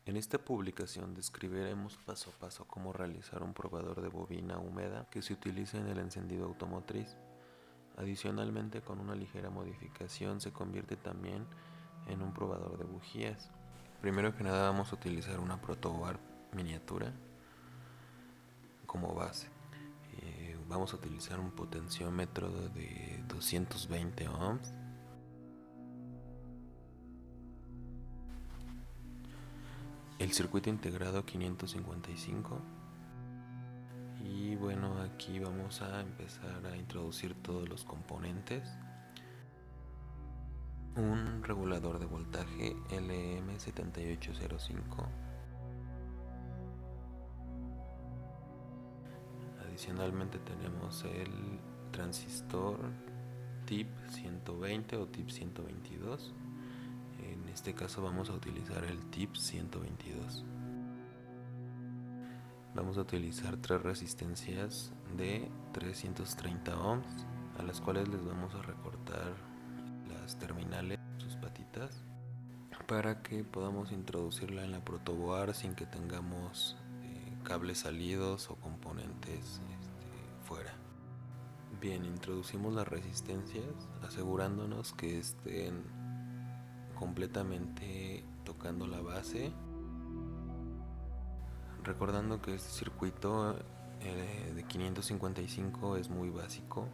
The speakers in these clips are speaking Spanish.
En esta publicación describiremos paso a paso cómo realizar un probador de bobina húmeda que se utiliza en el encendido automotriz. Adicionalmente, con una ligera modificación se convierte también en un probador de bujías. Primero que nada vamos a utilizar una protobar miniatura como base. Vamos a utilizar un potenciómetro de 220 ohms. El circuito integrado 555. Y bueno, aquí vamos a empezar a introducir todos los componentes. Un regulador de voltaje LM7805. Adicionalmente tenemos el transistor TIP 120 o TIP 122. En este caso vamos a utilizar el TIP 122. Vamos a utilizar tres resistencias de 330 ohms, a las cuales les vamos a recortar las terminales, sus patitas, para que podamos introducirla en la protoboard sin que tengamos cables salidos o componentes fuera. Bien, introducimos las resistencias asegurándonos que estén completamente tocando la base, recordando que este circuito de 555 es muy básico,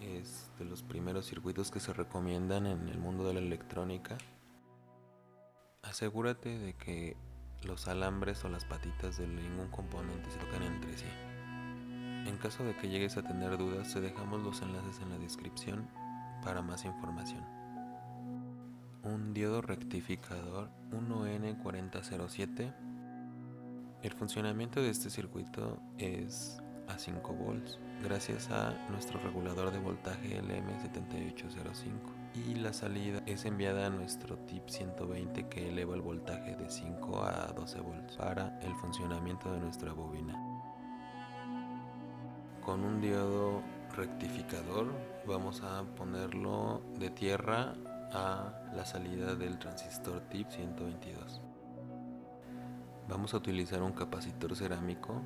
es de los primeros circuitos que se recomiendan en el mundo de la electrónica. Asegúrate de que los alambres o las patitas de ningún componente se tocan entre sí. En caso de que llegues a tener dudas, te dejamos los enlaces en la descripción para más información. Un diodo rectificador 1N4007. El funcionamiento de este circuito es a 5 volts gracias a nuestro regulador de voltaje LM7805, y la salida es enviada a nuestro TIP 120 que eleva el voltaje de 5 a 12 volts para el funcionamiento de nuestra bobina. Con un diodo rectificador vamos a ponerlo de tierra a la salida del transistor TIP 122. Vamos a utilizar un capacitor cerámico,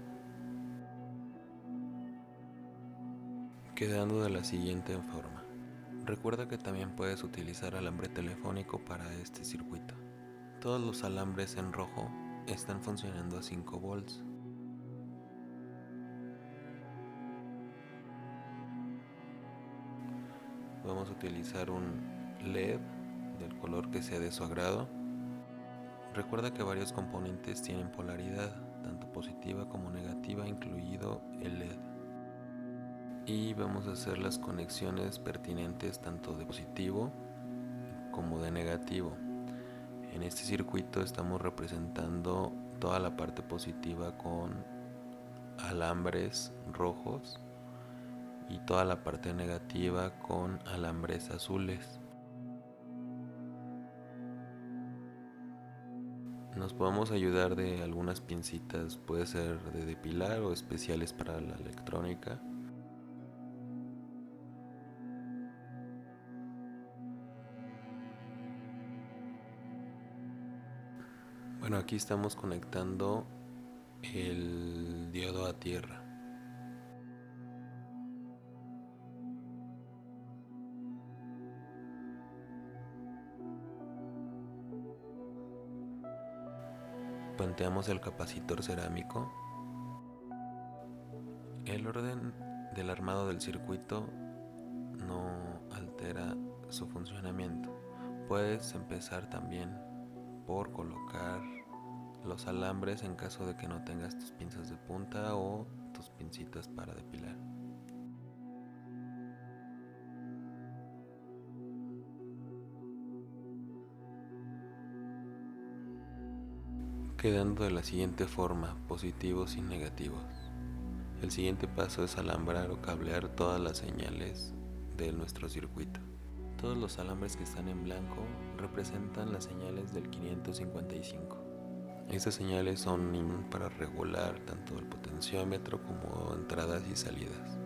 quedando de la siguiente forma. Recuerda que también puedes utilizar alambre telefónico para este circuito. Todos los alambres en rojo están funcionando a 5 volts. Vamos a utilizar un LED del color que sea de su agrado. Recuerda que varios componentes tienen polaridad, tanto positiva como negativa, incluido el LED. Y vamos a hacer las conexiones pertinentes tanto de positivo como de negativo. En este circuito estamos representando toda la parte positiva con alambres rojos y toda la parte negativa con alambres azules. Nos podemos ayudar de algunas pincitas, puede ser de depilar o especiales para la electrónica. Bueno, aquí estamos conectando el diodo a tierra. Planteamos el capacitor cerámico. El orden del armado del circuito no altera su funcionamiento. Puedes empezar también por colocar los alambres en caso de que no tengas tus pinzas de punta o tus pincitas para depilar. Quedando de la siguiente forma, positivos y negativos. El siguiente paso es alambrar o cablear todas las señales de nuestro circuito. Todos los alambres que están en blanco representan las señales del 555. Estas señales son para regular tanto el potenciómetro como entradas y salidas.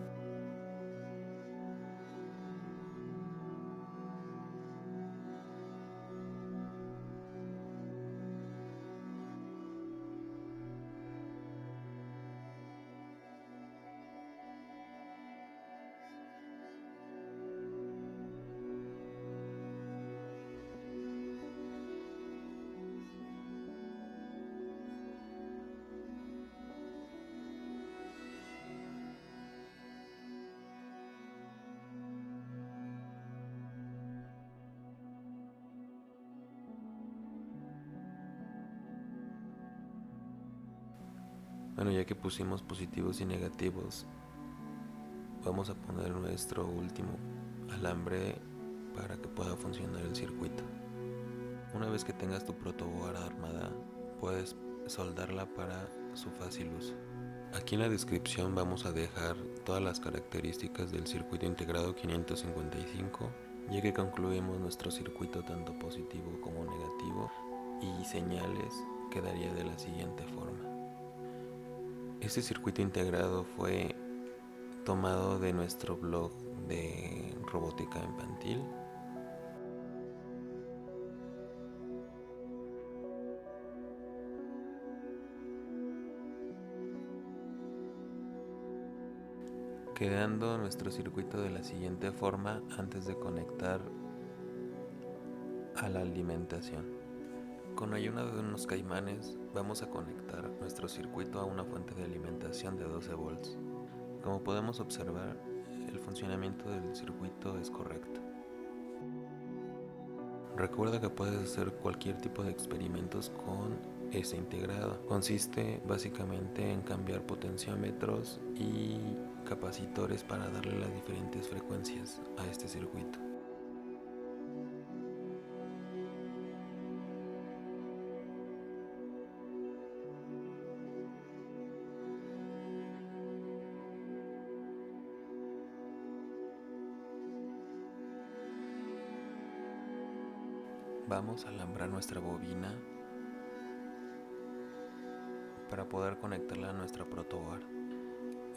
Bueno, ya que pusimos positivos y negativos, vamos a poner nuestro último alambre para que pueda funcionar el circuito. Una vez que tengas tu protoboard armada, puedes soldarla para su fácil uso. Aquí en la descripción vamos a dejar todas las características del circuito integrado 555, ya que concluimos nuestro circuito tanto positivo como negativo, y señales quedaría de la siguiente forma. Este circuito integrado fue tomado de nuestro blog de robótica infantil. Quedando nuestro circuito de la siguiente forma antes de conectar a la alimentación. Con ayuda de unos caimanes vamos a conectar nuestro circuito a una fuente de alimentación de 12 volts. Como podemos observar, el funcionamiento del circuito es correcto. Recuerda que puedes hacer cualquier tipo de experimentos con este integrado. Consiste básicamente en cambiar potenciómetros y capacitores para darle las diferentes frecuencias a este circuito. Vamos a alambrar nuestra bobina para poder conectarla a nuestra protoboard.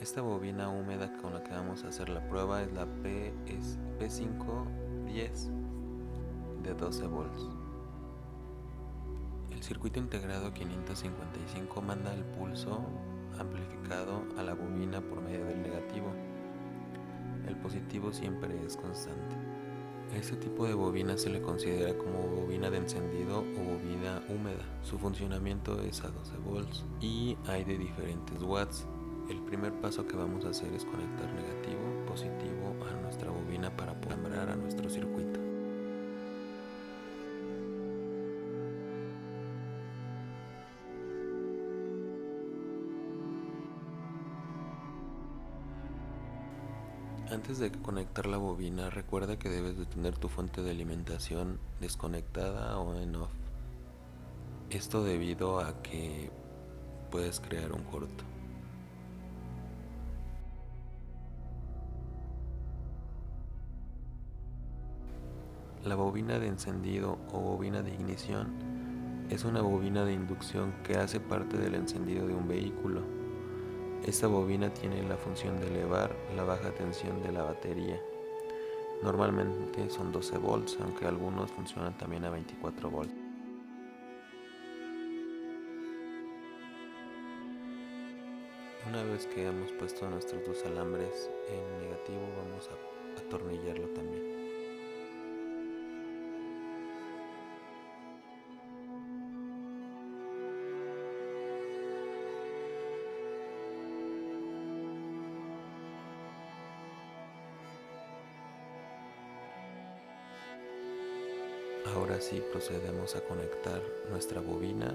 Esta bobina húmeda con la que vamos a hacer la prueba es la P510 de 12 volts. El circuito integrado 555 manda el pulso amplificado a la bobina por medio del negativo. El positivo siempre es constante. Este tipo de bobina se le considera como bobina de encendido o bobina húmeda. Su funcionamiento es a 12 volts y hay de diferentes watts. El primer paso que vamos a hacer es conectar negativo, positivo a nuestra bobina para poder alambrar a nuestro circuito. Antes de conectar la bobina, recuerda que debes de tener tu fuente de alimentación desconectada o en off. Esto debido a que puedes crear un corto. La bobina de encendido o bobina de ignición es una bobina de inducción que hace parte del encendido de un vehículo. Esta bobina tiene la función de elevar la baja tensión de la batería. Normalmente son 12 volts, aunque algunos funcionan también a 24 volts. Una vez que hemos puesto nuestros dos alambres en negativo, vamos a atornillarlo también. Ahora sí procedemos a conectar nuestra bobina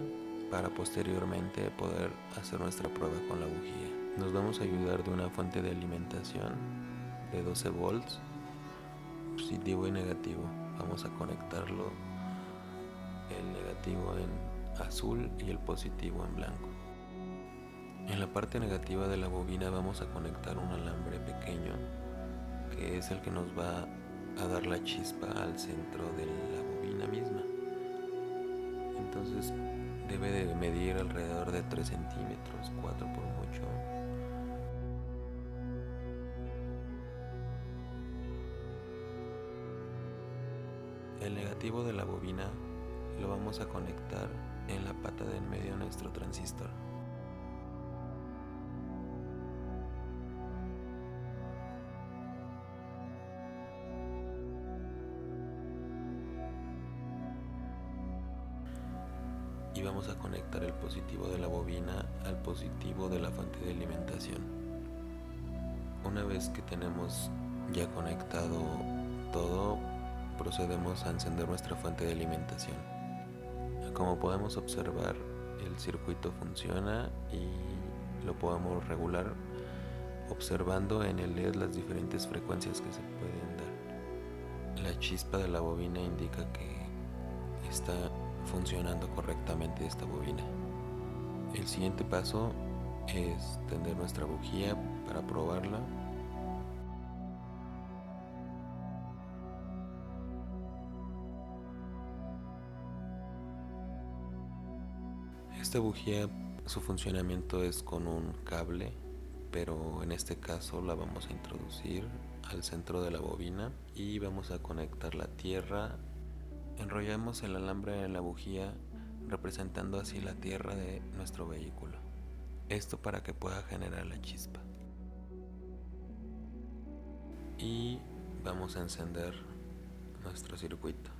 para posteriormente poder hacer nuestra prueba con la bujía. Nos vamos a ayudar de una fuente de alimentación de 12 volts, positivo y negativo. Vamos a conectarlo, el negativo en azul y el positivo en blanco. En la parte negativa de la bobina vamos a conectar un alambre pequeño, que es el que nos va a dar la chispa al centro de la bobina misma. Entonces debe de medir alrededor de 3 centímetros, 4 por mucho. El negativo de la bobina lo vamos a conectar en la pata de en medio de nuestro transistor. Y vamos a conectar el positivo de la bobina al positivo de la fuente de alimentación. Una vez que tenemos ya conectado todo, procedemos a encender nuestra fuente de alimentación. Como podemos observar, el circuito funciona y lo podemos regular observando en el LED las diferentes frecuencias que se pueden dar. La chispa de la bobina indica que está funcionando correctamente esta bobina. El siguiente paso es tender nuestra bujía para probarla. Esta bujía, su funcionamiento es con un cable, pero en este caso la vamos a introducir al centro de la bobina y vamos a conectar la tierra. Enrollamos el alambre en la bujía representando así la tierra de nuestro vehículo. Esto para que pueda generar la chispa. Y vamos a encender nuestro circuito.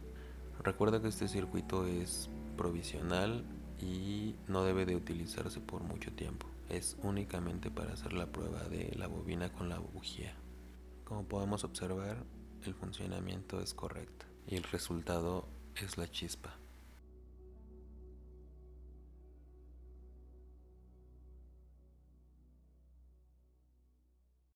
Recuerda que este circuito es provisional y no debe de utilizarse por mucho tiempo. Es únicamente para hacer la prueba de la bobina con la bujía. Como podemos observar, el funcionamiento es correcto y el resultado es la chispa.